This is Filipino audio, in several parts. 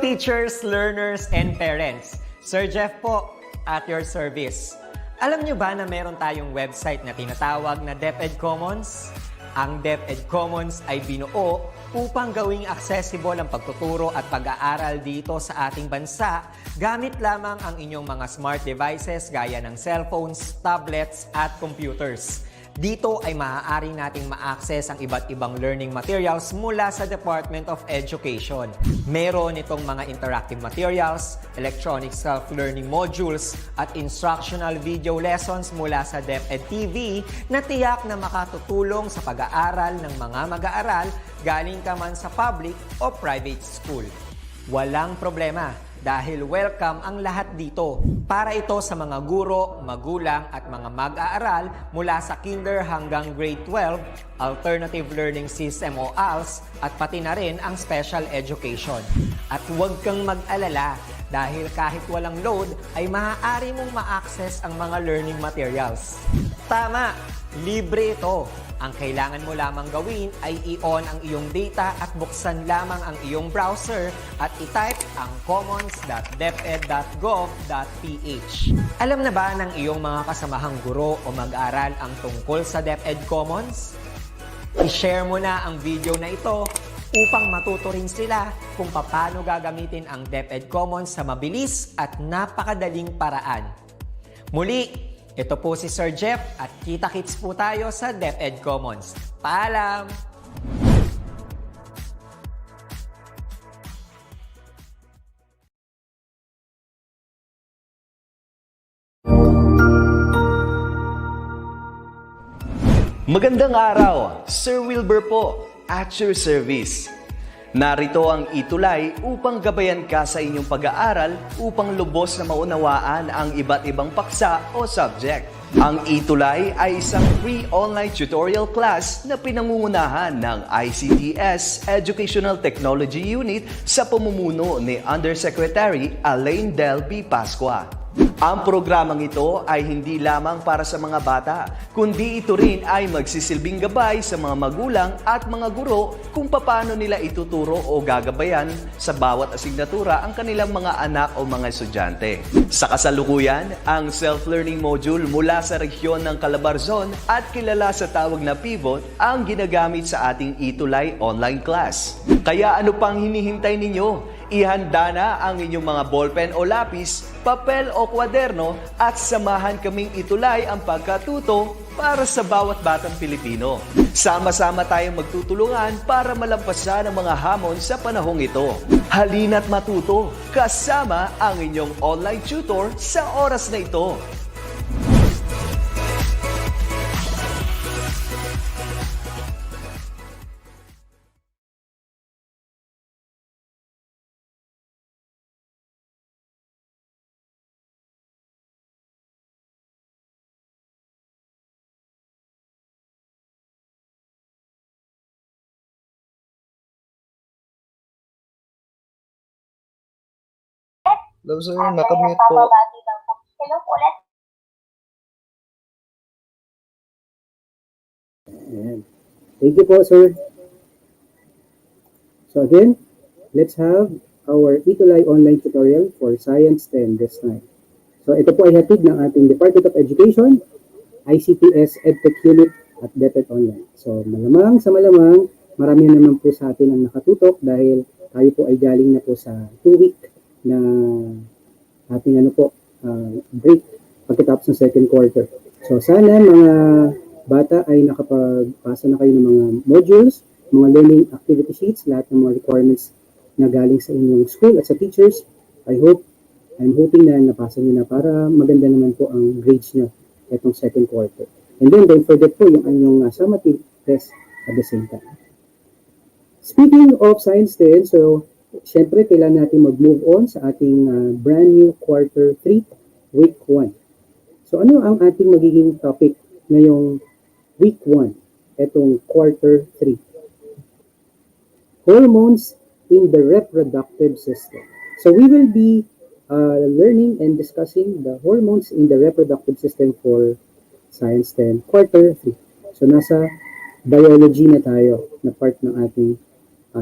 teachers, learners, and parents. Sir Jeff po, at your service. Alam nyo ba na meron tayong website na tinatawag na DepEd Commons? Ang DepEd Commons ay binuo upang gawing accessible ang pagtuturo at pag-aaral dito sa ating bansa gamit lamang ang inyong mga smart devices gaya ng cellphones, tablets, at computers. Dito ay maaari nating ma-access ang iba't ibang learning materials mula sa Department of Education. Meron itong mga interactive materials, electronic self-learning modules, at instructional video lessons mula sa DepEd TV na tiyak na makatutulong sa pag-aaral ng mga mag-aaral galing ka man sa public o private school. Walang problema dahil welcome ang lahat dito. Para ito sa mga guro, magulang at mga mag-aaral mula sa kinder hanggang grade 12, alternative learning system o ALS, at pati na rin ang special education. At huwag kang mag-alala dahil kahit walang load ay maaari mong ma-access ang mga learning materials. Tama! Libre ito. Ang kailangan mo lamang gawin ay i-on ang iyong data at buksan lamang ang iyong browser at i-type ang commons.deped.gov.ph. Alam na ba ng iyong mga kasamahang guro o mag-aral ang tungkol sa DepEd Commons? I-share mo na ang video na ito upang matuto rin sila kung paano gagamitin ang DepEd Commons sa mabilis at napakadaling paraan. Muli, ito po si Sir Jeff at kita-kits po tayo sa DepEd Commons. Paalam! Magandang araw! Sir Wilbur po, at your service. Narito ang ETUlay upang gabayan ka sa inyong pag-aaral upang lubos na maunawaan ang iba't ibang paksa o subject. Ang ETUlay ay isang free online tutorial class na pinangungunahan ng DepEd Educational Technology Unit sa pamumuno ni Undersecretary Elaine Del B. Pascua. Ang programang ito ay hindi lamang para sa mga bata, kundi ito rin ay magsisilbing gabay sa mga magulang at mga guro kung paano nila ituturo o gagabayan sa bawat asignatura ang kanilang mga anak o mga estudyante. Sa kasalukuyan, ang self-learning module mula sa rehiyon ng Calabarzon at kilala sa tawag na pivot ang ginagamit sa ating ETUlay online class. Kaya ano pang hinihintay ninyo? Ihanda na ang inyong mga ballpen o lapis, papel o kwaderno at samahan kaming itulay ang pagkatuto para sa bawat batang Pilipino. Sama-sama tayong magtutulungan para malampasan ang mga hamon sa panahong ito. Halina't matuto kasama ang inyong online tutor sa oras na ito. Hello sir, nakamute po. Hello po ulit. Ayan. Thank you po, sir. So again, let's have our ETUlay online tutorial for Science 10 this time. So ito po ay hatid ng ating Department of Education, Edtech Unit at DepEd Online. So malamang sa malamang, marami naman po sa atin ang nakatutok dahil tayo po ay galing na po sa 2-week na ating break pagkatapos ng second quarter. So sana mga bata ay nakapagpasa na kayo ng mga modules, mga learning activity sheets, lahat ng mga requirements na galing sa inyong school at sa teachers. I'm hoping na napasa nyo na para maganda naman po ang grades nyo itong second quarter. And then don't forget po yung inyong summative test at the same time. Speaking of Science 10, so siyempre, kailangan natin mag-move on sa ating brand new quarter 3, week 1. So, ano ang ating magiging topic ngayong week 1, etong quarter 3? Hormones in the reproductive system. So, we will be learning and discussing the hormones in the reproductive system for Science 10, quarter 3. So, nasa biology na tayo na part ng ating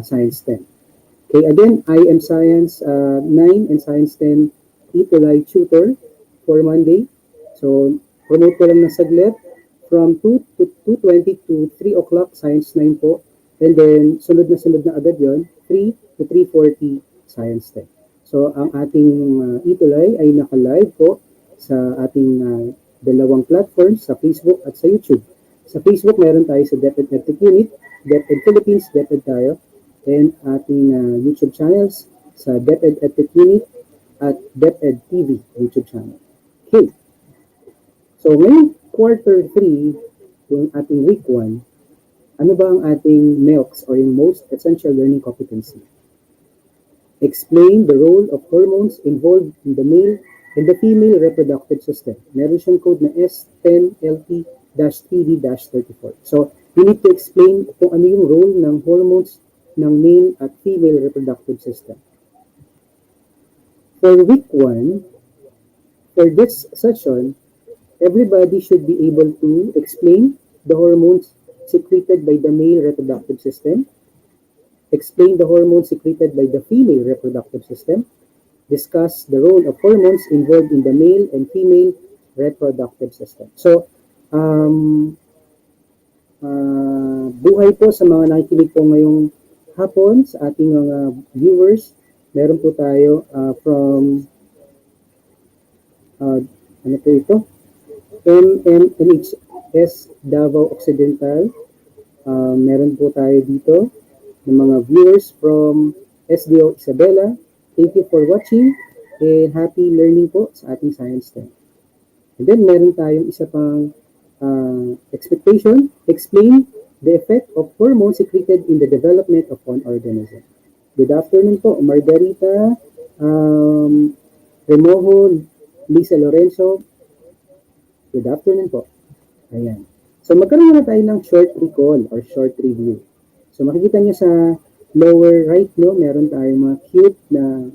Science 10. Okay, again, I am Science 9 and Science 10 ETUlay tutor for Monday. So, promote ko lang na saglit from 2 to 2:20 to 3 o'clock, Science 9 po. And then, sunod na agad yon 3 to 3:40, Science 10. So, ang ating ETUlay ay naka-live po sa ating dalawang platforms, sa Facebook at sa YouTube. Sa Facebook, meron tayo sa DepEd Educational Technology Unit, DepEd Philippines, DepEd tayo, and ating YouTube channels sa DepEd Educational Unit at DepEd TV YouTube channel. Okay. So, ngayong quarter 3, yung ating week 1, ano ba ang ating MELCs or yung most essential learning competency? Explain the role of hormones involved in the male and the female reproductive system. Meron siyang code na S10LT-3D-34. So, you need to explain kung ano yung role ng hormones ng male at female reproductive system. For week 1, for this session, everybody should be able to explain the hormones secreted by the male reproductive system, explain the hormones secreted by the female reproductive system, discuss the role of hormones involved in the male and female reproductive system. So, buhay po sa mga nakikinig po ngayong hapon, sa ating mga viewers. Meron po tayo from, ano po ito? MMNHS Davao Occidental. Meron po tayo dito ng mga viewers from SDO Isabela. Thank you for watching and happy learning po sa ating Science 10. And then meron tayong isa pang expectation, explain the effect of hormones secreted in the development of one organism. Good afternoon po, Margarita, Remojo, Lisa Lorenzo. Good afternoon po. Ayan. So magkaroon na tayo ng short recall or short review. So makikita niyo sa lower right, no, meron tayong mga cute na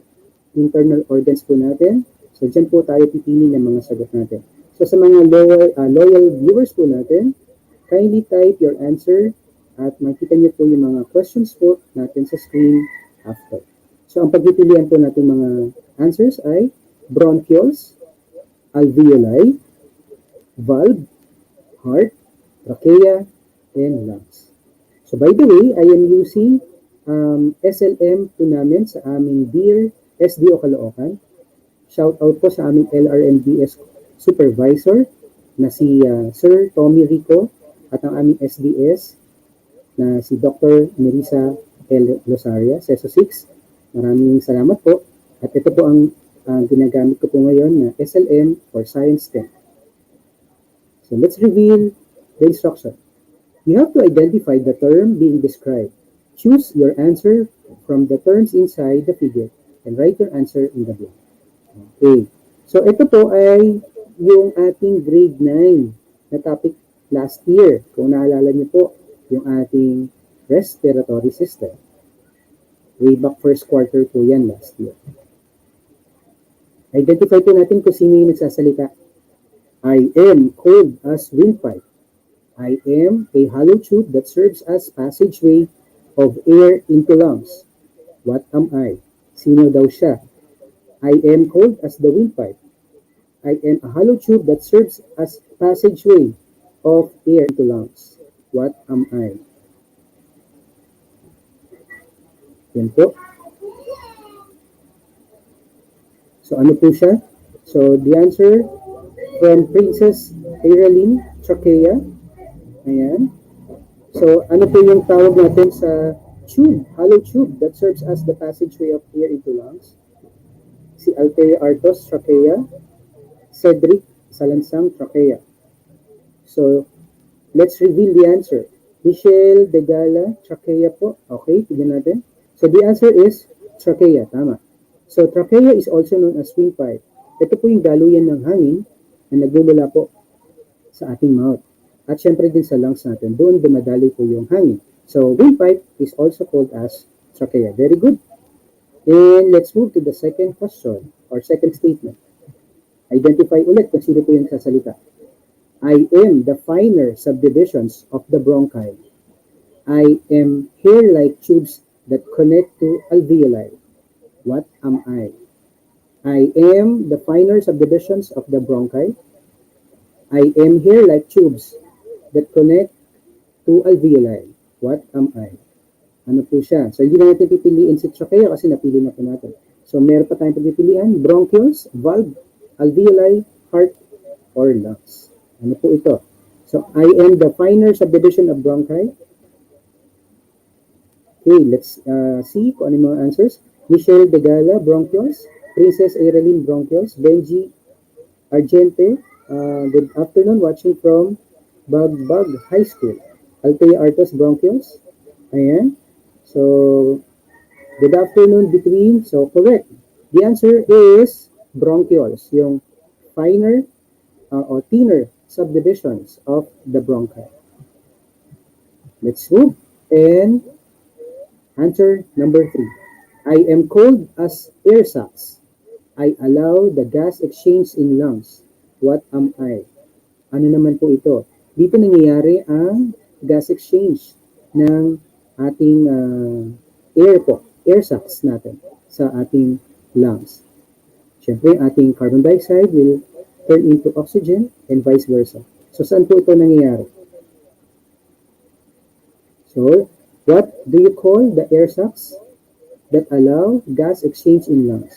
internal organs po natin. So dyan po tayo pipili ng mga sagot natin. So sa mga loyal viewers po natin, kindly type your answer at makikita niyo po yung mga questions po natin sa screen after. So ang pagpipilian po natin mga answers ay bronchioles, alveoli, valve, heart, trachea, and lungs. So by the way, I am using SLM po namin sa aming dear SDO Caloocan. Shout out po sa aming LRMDS supervisor na si Sir Tommy Rico at ang aming SDS na si Dr. Melissa L. Losaria, SESO 6. Maraming salamat po. At ito po ang ginagamit ko po ngayon na SLM for Science 10. So let's reveal the instruction. You have to identify the term being described. Choose your answer from the terms inside the figure and write your answer in the blank. Okay. So ito po ay yung ating grade 9 na topic last year. Kung naalala niyo po, yung ating respiratory system. Way back first quarter po yan last year. Identify po natin kung sino yung nagsasalita. I am called as windpipe. I am a hollow tube that serves as passageway of air into lungs. What am I? Sino daw siya? I am called as the windpipe. I am a hollow tube that serves as passageway of air into lungs. What am I? Yan po. So ano po siya? So the answer from Princess Airaline, trachea. Ayan. So ano po yung tawag natin sa tube, hollow tube that serves as the passageway of air into lungs? Si Altea Artos, trachea. Cedric Salansang, trachea. So let's reveal the answer. Michelle Degala, trachea po. Okay, tignan natin. So the answer is trachea, tama. So trachea is also known as windpipe. Ito po yung daluyan ng hangin na nagmumula po sa ating mouth. At syempre din sa lungs natin, doon dumadaloy po yung hangin. So windpipe is also called as trachea. Very good. And let's move to the second question or second statement. Identify ulit kung sino po yung sasalita. I am the finer subdivisions of the bronchi. I am hair-like tubes that connect to alveoli. What am I? I am the finer subdivisions of the bronchi. I am hair-like tubes that connect to alveoli. What am I? Ano po siya? So, hindi na natin pipiliin si trachea kasi napili na po natin. So, meron pa tayong pagpipilian, bronchioles, valve, alveoli, heart, or lungs. Ano po ito? So, I am the finer subdivision of bronchi. Okay, let's see kung ano yung mga answers. Michelle De Gala, bronchioles. Princess Aeroline, bronchioles. Benji Argente, good afternoon, watching from Bagbag High School. Althea Artos, bronchioles. Ayan. So, good afternoon between. So, correct. The answer is bronchioles, yung finer or thinner subdivisions of the bronchi. Let's move. And answer number 3. I am called as air sacs. I allow the gas exchange in lungs. What am I? Ano naman po ito? Dito nangyayari ang gas exchange ng ating air sacs natin sa ating lungs. Siyempre, ating carbon dioxide will turn into oxygen and vice versa. So, saan po ito nangyayari? So, what do you call the air sacs that allow gas exchange in lungs?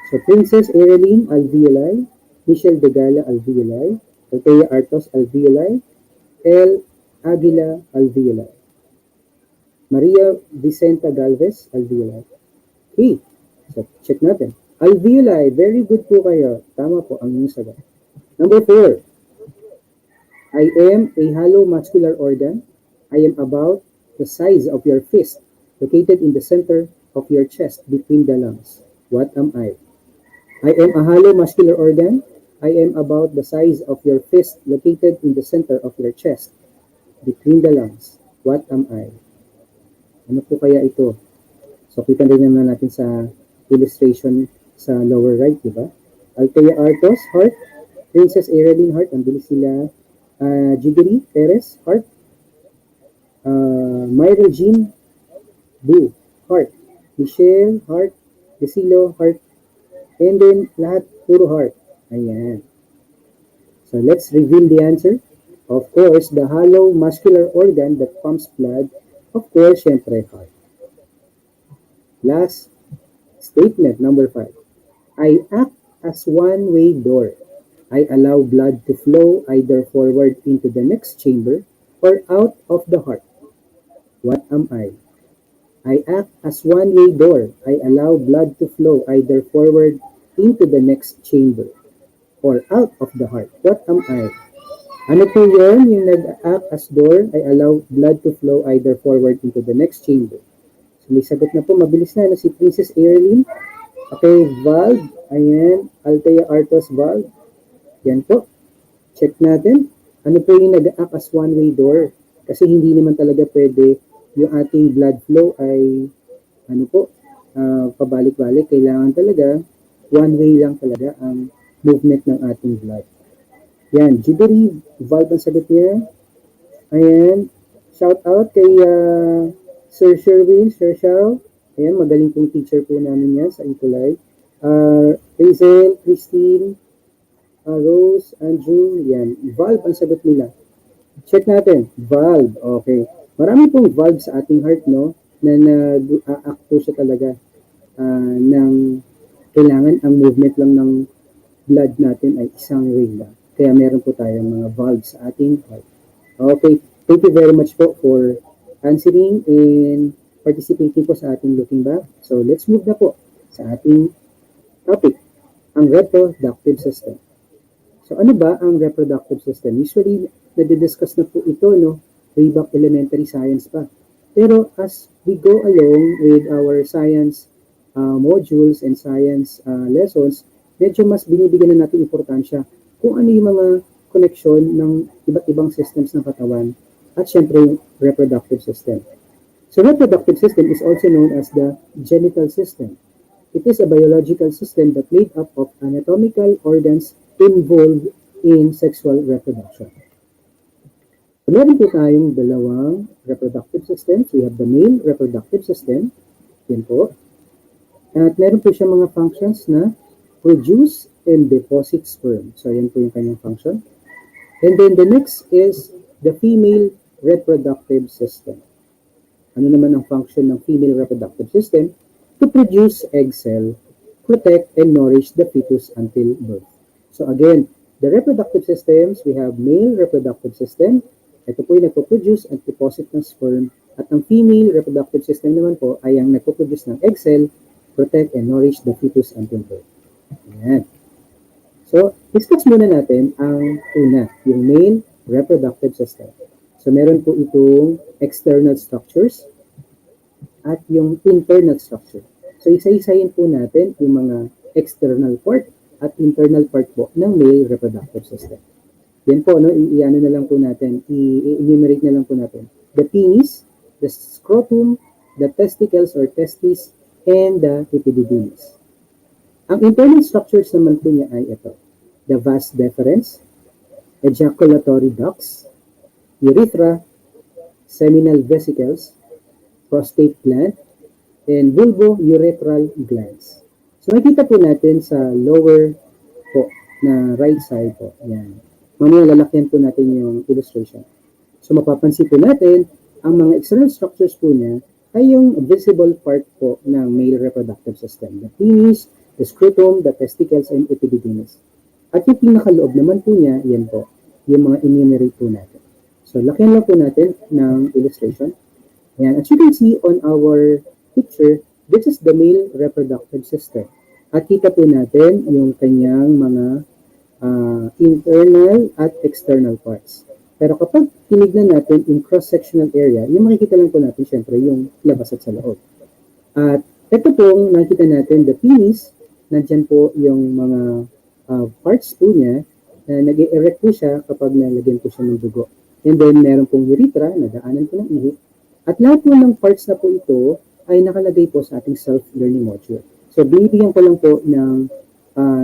So, Princess Aeroline, alveoli. Michelle De Gala, alveoli. Althea Artos, alveoli. L. Aguila, alveoli. Maria Vicenta Galvez, alveoli. Okay, so check natin. Alveoli, very good po kayo. Tama po ang inyong sagot. Number 4. I am a hollow muscular organ. I am about the size of your fist, located in the center of your chest between the lungs. What am I? I am a hollow muscular organ. I am about the size of your fist, located in the center of your chest between the lungs. What am I? Ano po kaya ito? So, kita rin naman natin sa illustration sa lower right, di ba? Althea Artos, heart. Princess Aeroline, heart. Ang bilis sila. Jiggery Perez, heart. Myra Jean, Boo, heart. Michelle, heart. Desilo, heart. And then, lahat, puro heart. Ayan. So, let's reveal the answer. Of course, the hollow muscular organ that pumps blood, of course, syempre, heart. Last statement, number 5. I act as one-way door. I allow blood to flow either forward into the next chamber or out of the heart. What am I? I act as one-way door. I allow blood to flow either forward into the next chamber or out of the heart. What am I? Ano po yun? Yung nag-act as door, I allow blood to flow either forward into the next chamber. So may sagot na po, mabilis na si Princess Aeroline. Okay, valve. Ayan, Althea Artos valve. Yan po. Check natin. Ano po yung nag-act as one-way door? Kasi hindi naman talaga pwede yung ating blood flow ay ano po, pabalik-balik. Kailangan talaga, one-way lang talaga ang movement ng ating blood. Yan, jittery valve ang sagot niya. Ayan, shout out kay Sir Sherwin, Sir Shao. Ayan, magaling pong teacher po namin yan sa ETUlay. Hazel, Christine, Rose, Andrew, yan. Valve ang sagot nila. Check natin, valve, okay. Marami pong valve sa ating heart, no, na nag-act po siya talaga ng kailangan ang movement lang ng blood natin ay isang way lang. Kaya meron po tayong mga valves sa ating heart. Okay, thank you very much po for answering and participating po sa ating looking back. So let's move na po sa ating topic, ang reproductive system. So ano ba ang reproductive system? Usually, nadidiscuss na po ito, no, way back elementary science pa. Pero as we go along with our science modules and science lessons, medyo mas binibigyan na natin importansya kung ano yung mga connection ng iba't ibang systems ng katawan at syempre reproductive system. So reproductive system is also known as the genital system. It is a biological system that made up of anatomical organs involved in sexual reproduction. So meron po tayong dalawang reproductive systems. We have the male reproductive system Yan po. At meron po siya mga functions na produce and deposit sperm. So, yan po yung kanyang function. And then the next is the female reproductive system. Ano naman ang function ng female reproductive system? To produce egg cell, protect, and nourish the fetus until birth. So again, the reproductive systems, we have male reproductive system. Ito po yung nagpo-produce at deposit ng sperm. At ang female reproductive system naman po ay ang nagpo-produce ng egg cell, protect, and nourish the fetus until birth. Ayan. So, discuss muna natin ang una, yung male reproductive system. So, meron po itong external structures at yung internal structure. So, isa-isayin po natin yung mga external part at internal part po ng male reproductive system. Yan po, no, i-ano na lang po natin, i-enumerate na lang po natin. The penis, the scrotum, the testicles or testes, and the epididymis. Ang internal structures naman po niya ay ito. The vas deferens, ejaculatory ducts, urethra, seminal vesicles, prostate gland, and vulvo-urethral glands. So makikita po natin sa lower po na right side po. Yan. Mamaya lalakyan po natin yung illustration. So mapapansin po natin, ang mga external structures po niya ay yung visible part po ng male reproductive system. The penis, the scrotum, the testicles, and epididymis. At yung pinakaloob naman po niya, yan po, yung mga enumerate po natin. So, lakyan lang po natin ng illustration. Yan. As you can see on our picture, this is the male reproductive system. At kita po natin yung kanyang mga internal at external parts. Pero kapag tinignan natin in cross-sectional area, yung makikita lang po natin syempre yung labas at sa loob. At ito pong nakita natin, the penis, nandyan po yung mga parts po niya na nag-erect po siya kapag nalagyan po siya ng dugo. And then meron pong urethra, nadaanan po ng ihi. At lahat po ng parts na po ito ay nakalagay po sa ating self-learning module. So binibigyan ko lang po ng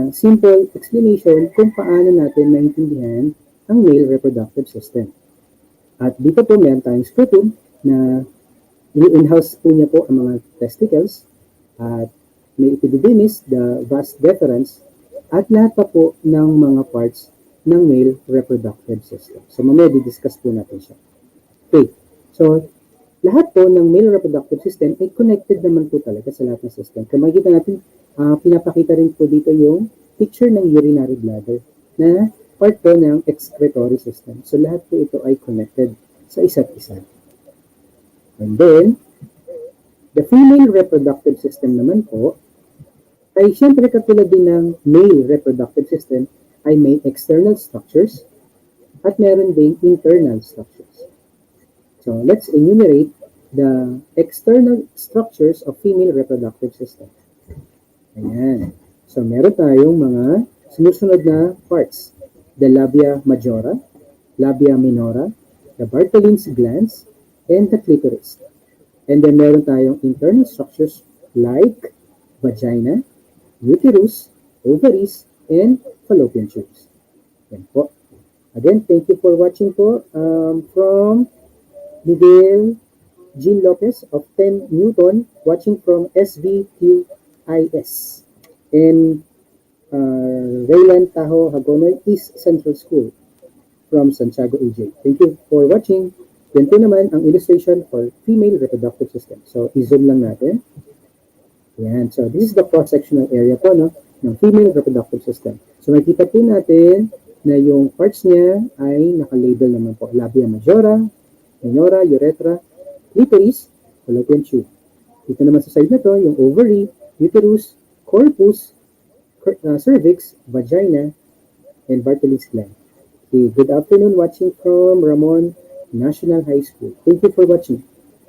simple explanation kung paano natin maintindihan ang male reproductive system. At dito po meron tayong scrotum na in-house po niya po ang mga testicles at may epididymis, the vas deferens, at lahat pa po ng mga parts ng male reproductive system. So mamaya di-discuss po natin siya. Okay, so lahat po ng male reproductive system ay connected naman po talaga sa lahat ng system. Kung makikita natin, pinapakita rin po dito yung picture ng urinary bladder na part po ng excretory system. So lahat po ito ay connected sa isa't isa. And then, the female reproductive system naman po ay siyempre katulad din ng male reproductive system ay may external structures at meron ding internal structures. So let's enumerate the external structures of female reproductive system. Ayan. So meron tayong mga sumusunod na parts. The labia majora, labia minora, the Bartholin's glands, and the clitoris. And then meron tayong internal structures like vagina, uterus, ovaries, and fallopian tubes. Yan po. Again, thank you for watching po from Miguel Jean Lopez of 10 Newton, watching from SVQIS. And Raylan Taho Hagonoy East Central School from Santiago, AJ. Thank you for watching. Yan po naman ang illustration for female reproductive system. So, i-zoom lang natin. Yan. So, this is the cross-sectional area po, no, ng female reproductive system. So, makikita po natin na yung parts niya ay nakalabel naman po. Labia majora, minora, urethra, clitoris, fallopian tube. Dito naman sa side na to, yung ovary, uterus, corpus, cervix, vagina, and Bartholin's gland. Okay, good afternoon, watching from Ramon National High School. Thank you for watching.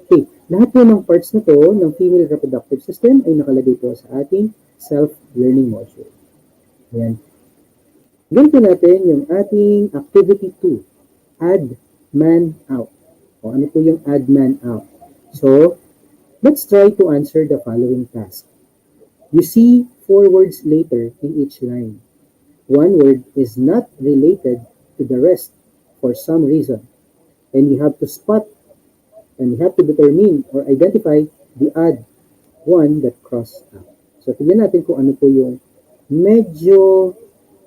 Okay, lahat po ng parts na to ng female reproductive system ay nakalagay po sa ating self-learning module. Ayan. Ganito natin yung ating activity 2, add man out. O ano po yung add man out? So, let's try to answer the following task. You see 4 words later in each line. One word is not related to the rest for some reason. And you have to spot and you have to determine or identify the add one that cross out. So, tignan natin kung ano po yung medyo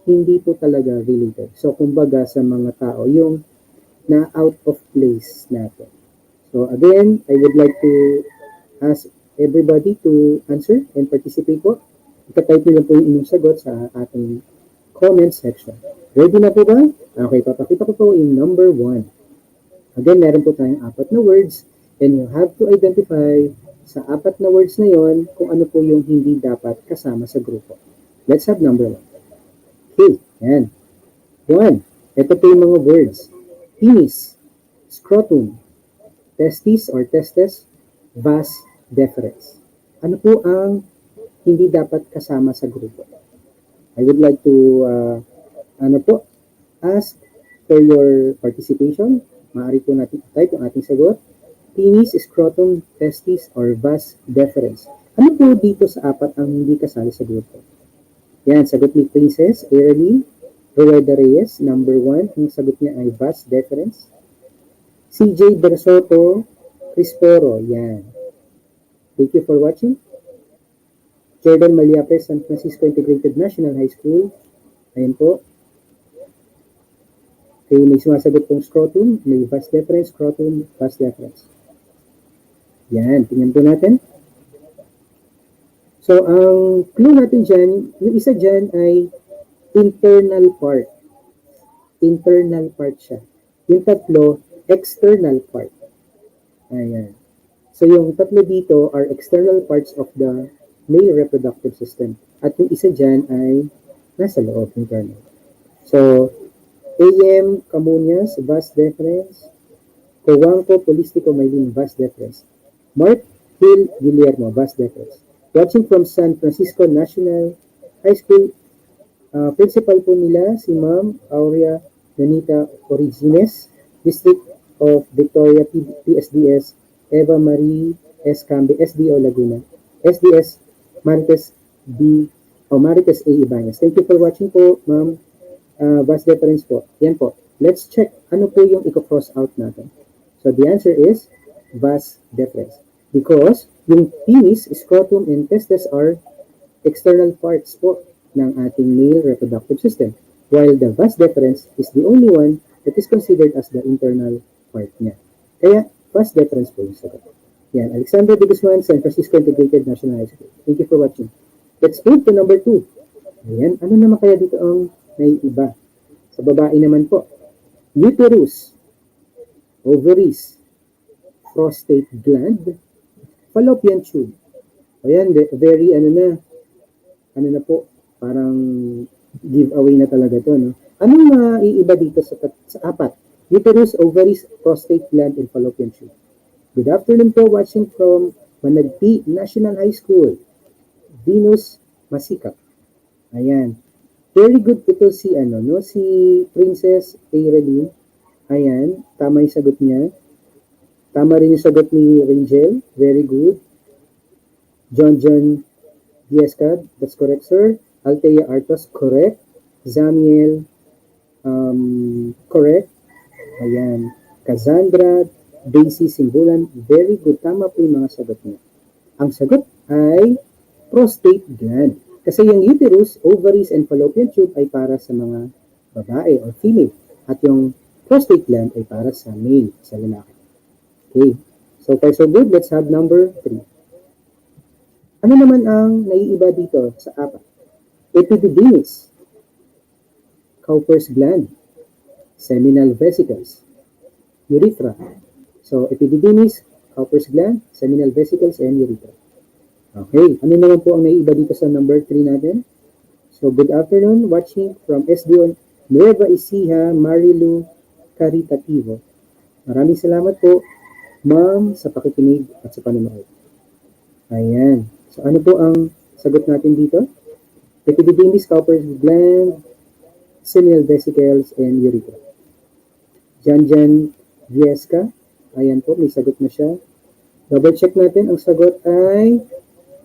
hindi po talaga related. So, kumbaga sa mga tao, yung na out of place natin. So, again, I would like to ask everybody to answer and participate po. Ika-type nyo lang po yung inyong sagot sa ating comment section. Ready na po ba? Okay, papakita ko po yung number 1. Again, meron po tayong 4 na words and you have to identify sa 4 na words na yon kung ano po yung hindi dapat kasama sa grupo. Let's have number 1. Okay, yan. 1. Ito po yung mga words. Penis, scrotum, testis or testes, vas deferens. Ano po ang hindi dapat kasama sa grupo? I would like to ask for your participation. Maaari po natin type ang ating sagot. Penis, scrotum, testis, or vas deferens. Ano po dito sa 4 ang hindi kasali sa grupo? Yan, sagot ni Princess, Airly, Rueda Reyes, number 1. Ang sagot niya ay vas deferens. CJ Bersoto, Crisporo, yan. Thank you for watching. Jordan Maliape, San Francisco Integrated National High School. Ayan po. Okay, may sumasagot pong scrotum, may vas deferens, scrotum, vas deferens. Yan, tingnan po natin. So, ang clue natin dyan, yung isa dyan ay internal part. Internal part siya. Yung tatlo, external part. Ayan. So, yung tatlo dito are external parts of the male reproductive system. At yung isa dyan ay nasa loob, internal. So, AM Camunias, vas deferens. Coanco Polistico Maylin, vas deferens. Mark Hill Guillermo, vas deferens. Watching from San Francisco National High School, principal po nila si Ma'am Aurea Donita Origines, District of Victoria PSDS, Eva Marie S. Cambe, SDO Laguna, SDS Marites B. o Marites A. Ibanez. Thank you for watching po, Ma'am. Vas deferens po. Yan po. Let's check ano po yung i-cross out natin. So the answer is vas deferens. Because yung penis, scrotum, and testes are external parts po ng ating male reproductive system. While the vas deferens is the only one that is considered as the internal part niya. Kaya, vas deferens po yung sagot. Yan. Alexander de Guzman, San Francisco Integrated National High School. Thank you for watching. Let's move to number 2. Ayan. Ano naman kaya dito ang naiiba? Sa babae naman po. Uterus, ovaries, prostate gland, fallopian tube. Ayan, very ano na po, parang giveaway na talaga to, no? Anong maiiba dito sa 4? Uterus, ovaries, prostate gland, and fallopian tube. Good afternoon po, watching from Managpi National High School. Venus Masikap. Ayan. Very good ito si si Princess Ayrelin. Ayan, tama yung sagot niya. Tama rin yung sagot ni Rangel. Very good. John Diazcad, that's correct, sir. Althea Artos, correct. Zamiel, correct. Ayan. Cassandra, Daisy Simbulan, very good. Tama po yung mga sagot niya. Ang sagot ay prostate gland. Kasi yung uterus, ovaries, and fallopian tube ay para sa mga babae or female. At yung prostate gland ay para sa male, sa lalaki. Okay. So far so good. Let's have number 3. Ano naman ang naiiba dito sa 4? Epididymis, Cowper's gland, seminal vesicles, urethra. So epididymis, Cowper's gland, seminal vesicles, and urethra. Okay, ano naman po ang naiiba dito sa number 3 natin? So, good afternoon, watching from SDO Nueva Ecija, Marilu Caritativo. Maraming salamat po, ma'am, sa pakikinig at sa panonood. Ayan. So, ano po ang sagot natin dito? Epididymis, Cowper's gland, seminal vesicles, and urethra. Jan Viesca. Ayan po, may sagot na siya. Double check natin. Ang sagot ay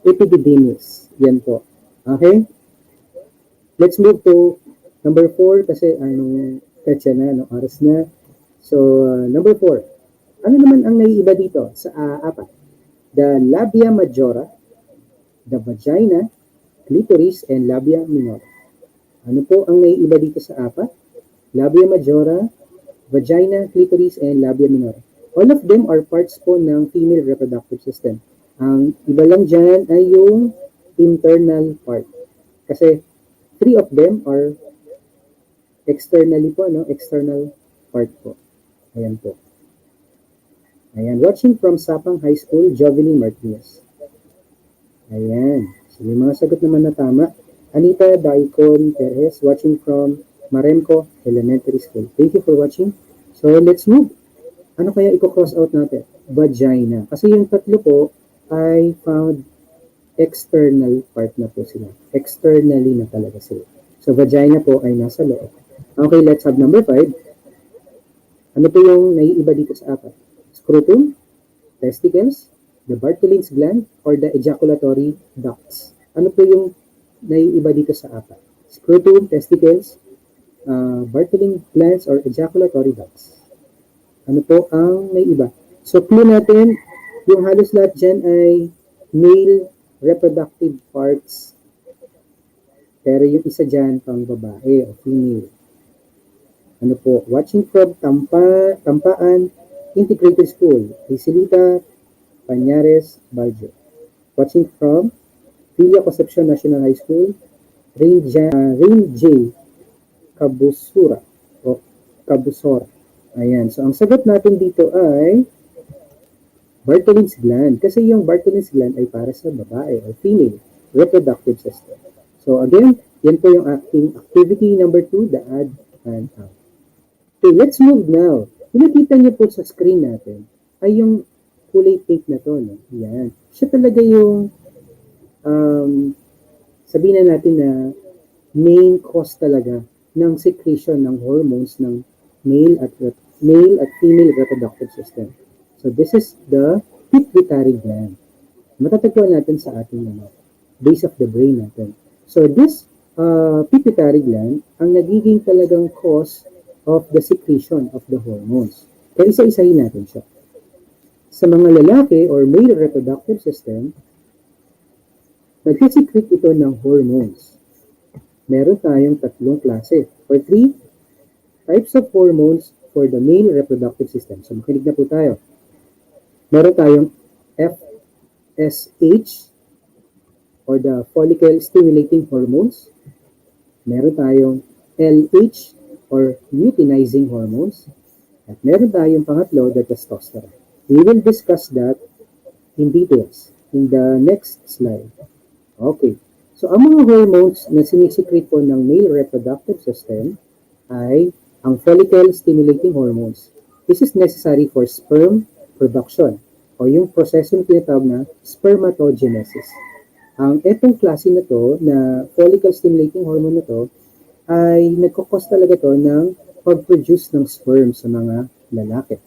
epididymis. Yan po. Okay? Let's move to number 4 kasi petsa na, oras na. So, number 4. Ano naman ang naiiba dito sa 4? The labia majora, the vagina, clitoris, and labia minora. Ano po ang naiiba dito sa apat? Labia majora, vagina, clitoris, and labia minora. All of them are parts po ng female reproductive system. Ang iba lang dyan ay yung internal part. Kasi 3 of them are externally po, no? External part po. Ayan po. Ayan, watching from Sapang High School, Jovelyn Martinez. Ayan. So, may mga sagot naman na tama. Anita Daicon Perez, watching from Maremco Elementary School. Thank you for watching. So, let's move. Ano kaya i-cross out natin? Vagina. Kasi yung tatlo po ay found external part na po sila. Externally na talaga sila. So, vagina po ay nasa loob. Okay, let's have number 5. Ano po yung naiiba dito sa apat? Scrotum, testicles, the Bartholin's gland, or the ejaculatory ducts. Ano po yung naiiba dito sa apat? Scrotum, testicles, Bartholin's glands, or ejaculatory ducts. Ano po ang naiiba? So, clue natin, yung halos lahat dyan ay male reproductive parts. Pero yung isa dyan, pang babae o female. Ano po? Watching from Tampaan Integrated School, Isilita, Pañares, Baljo. Watching from Villa Concepcion National High School, Rain J. Cabusura o Cabusora. Ayan. So, ang sagot natin dito ay Bartholin's gland. Kasi yung Bartholin's gland ay para sa babae o female reproductive system. So, again, yan po yung activity number 2, the add and out. Okay, let's move now. Nakita niyo po sa screen natin ay yung kulay pink na to. No? Yan. Siya talaga yung sabihin na natin na main cause talaga ng secretion ng hormones ng male at female reproductive system. So this is the pituitary gland. Matatagpuan natin sa ating base of the brain natin. So this pituitary gland ang nagiging talagang cause of the secretion of the hormones. Kaya isa-isahin natin siya. Sa mga lalaki or male reproductive system, nag-secrete ito ng hormones. Meron tayong 3 klase or 3 types of hormones for the male reproductive system. So makinig na po tayo. Meron tayong FSH or the follicle stimulating hormones. Meron tayong LH or luteinizing hormones. At meron tayong pangatlo, the testosterone. We will discuss that in details in the next slide. Okay. So, ang mga hormones na sinisekret po ng male reproductive system ay ang follicle stimulating hormones. This is necessary for sperm production o yung proseso na tinatawag na spermatogenesis. Ang etong klase na to, na follicle stimulating hormone na to, ay nagkakos talaga to ng pag-produce ng sperm sa mga lalaki.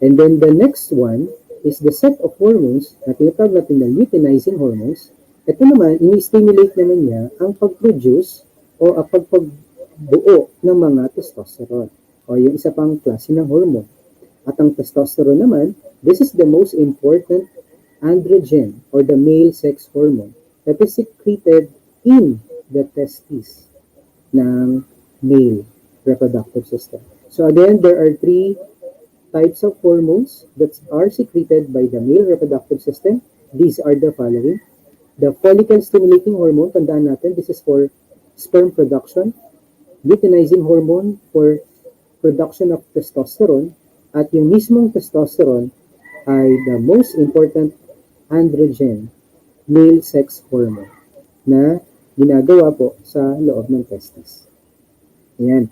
And then the next one is the set of hormones na tinatawag natin na luteinizing hormones. Ito naman, ini-stimulate naman niya ang pag-produce o pagpagbuo ng mga testosterone o yung isa pang klase ng hormone. At ang testosterone naman, this is the most important androgen or the male sex hormone that is secreted in the testes ng male reproductive system. So again, there are 3 types of hormones that are secreted by the male reproductive system. These are the following. The follicle stimulating hormone, tandaan natin, this is for sperm production. Luteinizing hormone for production of testosterone. At yung mismong testosterone ay the most important androgen male sex hormone na ginagawa po sa loob ng testis. Ayan.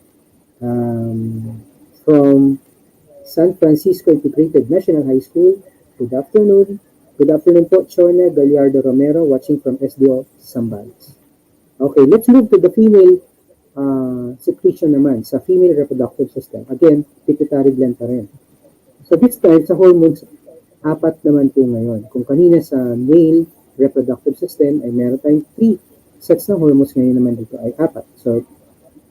From San Francisco Integrated National High School, good afternoon. Good afternoon po, Chona Gallardo Romero, watching from SDO Zambales. Okay, let's move to the female secretion naman sa female reproductive system. Again, pituitary gland pa rin. So this time, sa hormones, 4 naman po ngayon. Kung kanina sa male reproductive system ay meron tayong 3 sets ng hormones, ngayon naman dito ay 4. So,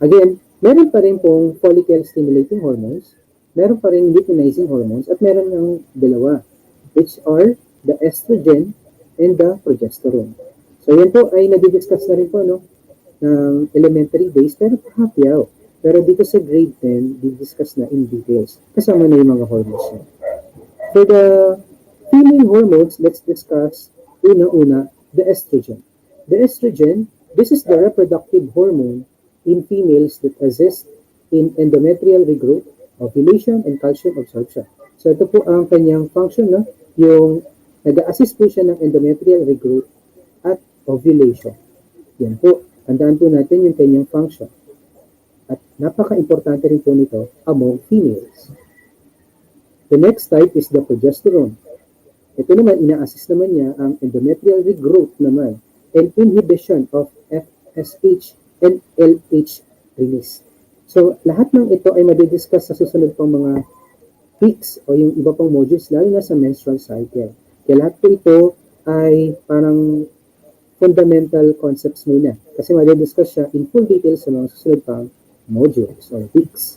again, meron pa rin pong follicle stimulating hormones, meron pa rin luteinizing hormones, at meron ng dalawa, which are the estrogen and the progesterone. So yan po ay nadidiscuss na rin po no, ng elementary days, pero hapyaw. Pero dito sa grade 10, didiscuss na in details. Kasama na yung mga hormones niya. For the female hormones, let's discuss una-una the estrogen. The estrogen, this is the reproductive hormone in females that assist in endometrial regrowth, ovulation, and calcium absorption. So ito po ang kanyang function, no? Yung nag-assist po siya ng endometrial regrowth at ovulation. Yan po, tandaan po natin yung kanyang function. At napaka-importante rin po nito among females. The next type is the progesterone. Ito naman, ina-assist naman niya ang endometrial regrowth naman and inhibition of FSH and LH release. So, lahat ng ito ay madidiscuss sa susunod pang mga weeks o yung iba pang modules, lalo na sa menstrual cycle. Kaya lahat po ito ay parang fundamental concepts muna. Kasi madidiscuss siya in full detail sa mga susunod pang modules or weeks.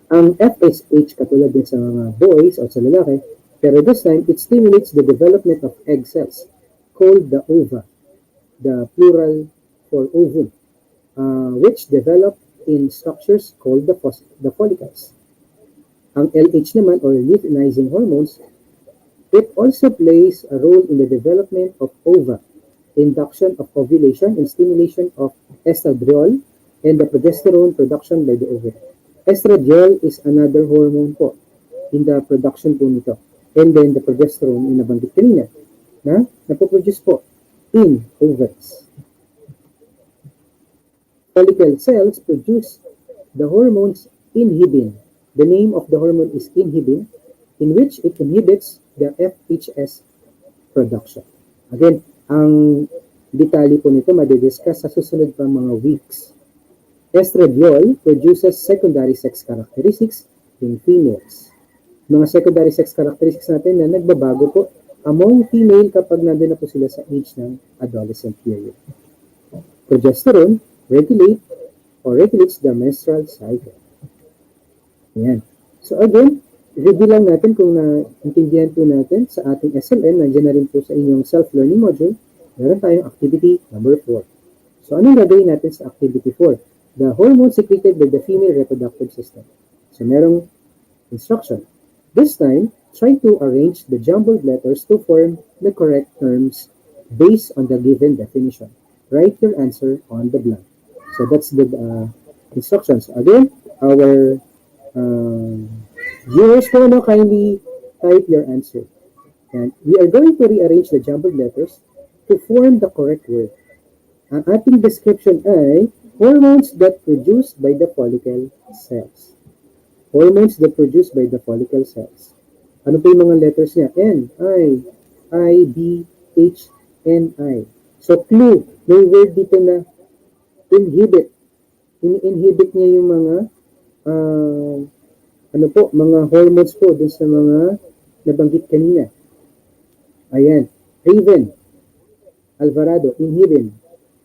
Ang FSH, katulad din sa mga boys o sa lalaki, pero this time, it stimulates the development of egg cells called the ova, the plural for ovum, which develop in structures called the follicles. Ang LH naman, or luteinizing hormones, it also plays a role in the development of ova, induction of ovulation, and stimulation of estradiol and the progesterone production by the ovary. Estradiol is another hormone po in the production po nito. And then the progesterone, yung nabanggit kanina, na napoproduce po in ovaries. Follicle cells produce the hormones inhibin. The name of the hormone is inhibin, in which it inhibits the FHS production. Again, ang detalye po nito madidiscuss sa susunod pa mga weeks. Estradiol produces secondary sex characteristics in females. Mga secondary sex characteristics natin na nagbabago po among female kapag nandun na po sila sa age ng adolescent period. Progesterone regulates the menstrual cycle. Ayan. So again, review lang natin kung naintindihan po natin sa ating SLN, nandiyan na rin po sa inyong self-learning module, meron tayong activity number 4. So anong gagawin natin sa activity 4? The hormone secreted by the female reproductive system. So merong instruction. This time, try to arrange the jumbled letters to form the correct terms based on the given definition. Write your answer on the blank. So that's the instructions. Again, our viewers po, kindly type your answer. And we are going to rearrange the jumbled letters to form the correct word. Ang ating description ay hormones that produced by the follicle cells. Hormones that produced by the follicle cells. Ano po yung mga letters niya? N, I, B, H, N, I. So clue, may word dito na inhibit. Ini-inhibit niya yung mga mga hormones po dun sa mga nabanggit kanina. Ayan. Raven, Alvarado, inhibin.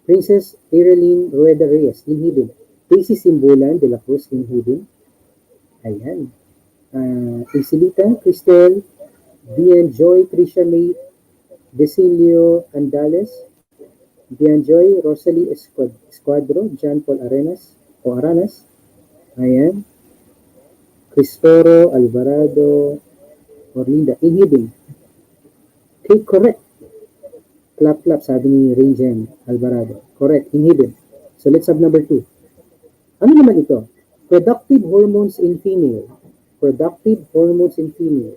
Princess Ereline Rueda Reyes, inhibin. Daisy Simbulan de la Cruz, inhibin. Ayan. Isilita, Cristel, Dian Joy, Trisha May, Desilio Andales, Dian Joy, Rosalie Escuadro, John Paul Aranas. Ayan. Cristoro, Alvarado, Orlinda, inhibin. Okay, correct. Clap, sabi ni Raingen Alvarado. Correct, inhibin. So let's have number 2. Ano naman ito? Productive hormones in female. Productive hormones in female.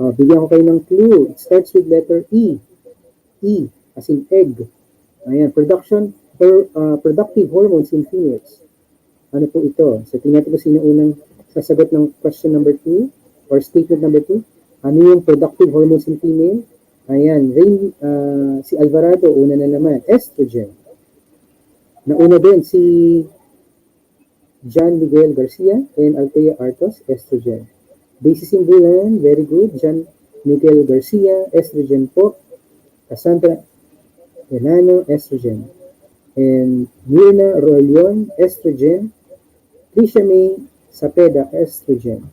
Bigyan ko kayo ng clue. It starts with letter E. E, as in egg. Ayan, productive hormones in females. Ano po ito? So tingnan natin kung sino unang sasagot ng question number 2 or statement number 2. Ano yung productive hormones in female? Ayan, si Alvarado, una na naman. Estrogen. Nauna din si John Miguel Garcia and Althea Artos, estrogen. Daisy Simbulan, very good. John Miguel Garcia, estrogen po. Cassandra Enano, estrogen. And Mirna Rolion, estrogen. Trisha May Sapeda, estrogen.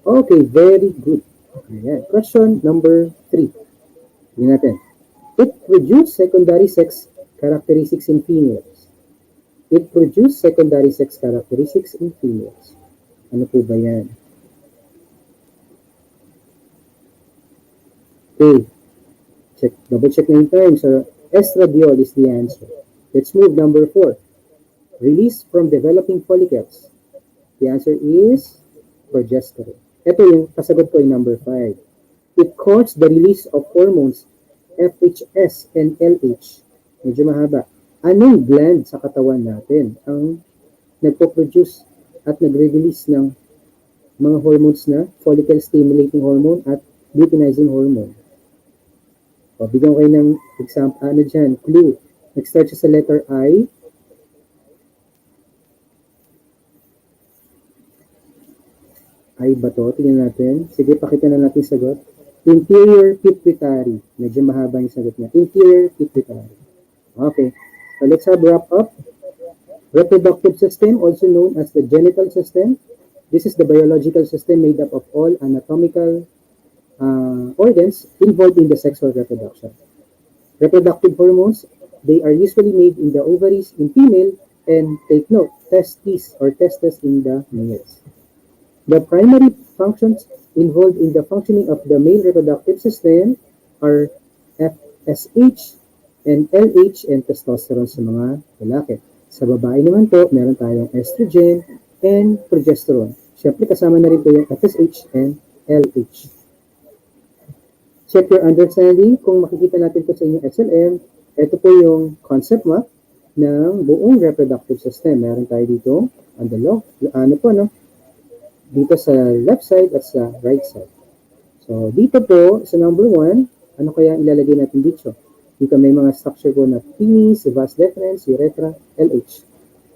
Okay, very good. Ayan. Question number 3. Tingnan natin. It produced secondary sex characteristics in females. It produced secondary sex characteristics in females. Ano po ba yan? Okay. Double check na yung time. So, estradiol is the answer. Let's move number 4. Release from developing follicles. The answer is progesterone. Ito yung kasagot ko yung number 5. It causes the release of hormones FHS and LH. Medyo mahaba. Anong gland sa katawan natin ang nagpo-produce at nagre-release ng mga hormones na follicle stimulating hormone at luteinizing hormone? O, bigyan ko kayo ng example, clue. Nag-start siya sa letter I. I ba to? Tingnan natin. Sige, pakita na natin sagot. Inferior pituitary. Medyo mahaba yung sagot niya. Inferior pituitary. Okay. So let's have wrap up. Reproductive system, also known as the genital system. This is the biological system made up of all anatomical organs involved in the sexual reproduction. Reproductive hormones, they are usually made in the ovaries in female and, take note, testes or testes in the males. The primary functions involved in the functioning of the male reproductive system are FSH and LH and testosterone sa mga lalaki. Sa babae naman po, meron tayong estrogen and progesterone. Siyempre, kasama na rin po yung FSH and LH. Check your understanding. Kung makikita natin ito sa inyong SLM, ito po yung concept map ng buong reproductive system. Meron tayo dito on the left, dito sa left side at sa right side. So, dito po, sa number 1, ano kaya ilalagay natin dito? Dito may mga structure po na penis, vas deferens, urethra, LH.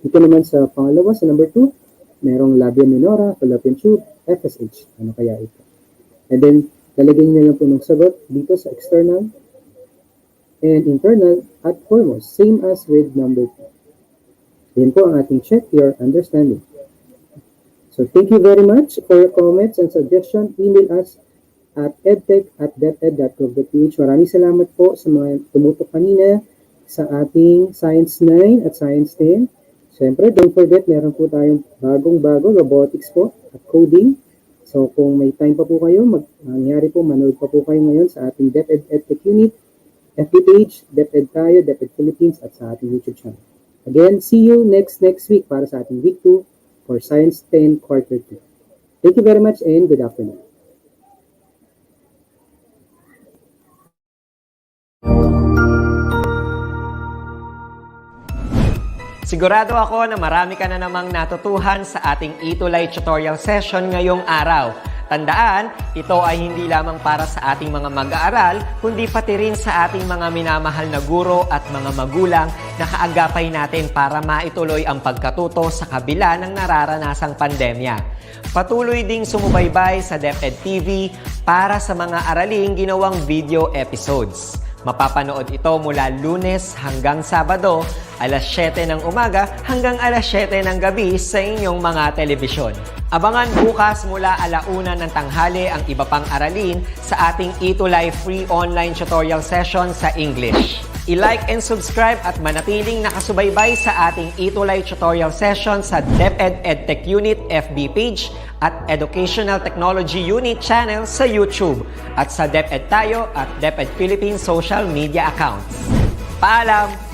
Dito naman sa pangalawa, sa number 2, merong labia minora, fallopian tube, FSH. Ano kaya ito? And then, lalagyan nyo lang po ng sagot dito sa external and internal at hormones. Same as with number 2. Yan po ang ating check your understanding. So, thank you very much for your comments and suggestions. Email us at edtech@deped.gov.ph. Maraming salamat po sa mga tumutok kanina sa ating Science 9 at Science 10. Siyempre, don't forget, meron po tayong bagong-bago robotics po at coding. So, kung may time pa po kayo, mangyari po, manood pa po kayo ngayon sa ating DepEd Edtech Unit, FB page, DepEd tayo, DepEd Philippines, at sa ating YouTube channel. Again, see you next week para sa ating Week 2 for Science 10 Quarter 2. Thank you very much and good afternoon. Sigurado ako na marami ka na namang natutuhan sa ating ETUlay tutorial session ngayong araw. Tandaan, ito ay hindi lamang para sa ating mga mag-aaral, kundi pati rin sa ating mga minamahal na guro at mga magulang na kaagapay natin para maituloy ang pagkatuto sa kabila ng nararanasang pandemya. Patuloy ding sumubaybay sa DepEd TV para sa mga araling ginawang video episodes. Mapapanood ito mula Lunes hanggang Sabado, alas 7 ng umaga hanggang alas 7 ng gabi sa inyong mga telebisyon. Abangan bukas mula 1:00 ng tanghali ang iba pang aralin sa ating ETUlay free online tutorial session sa English. I-like and subscribe at manatiling nakasubaybay sa ating ETUlay tutorial session sa DepEd Edtech Unit FB page at Educational Technology Unit channel sa YouTube at sa DepEd Tayo at DepEd Philippines social media accounts. Paalam!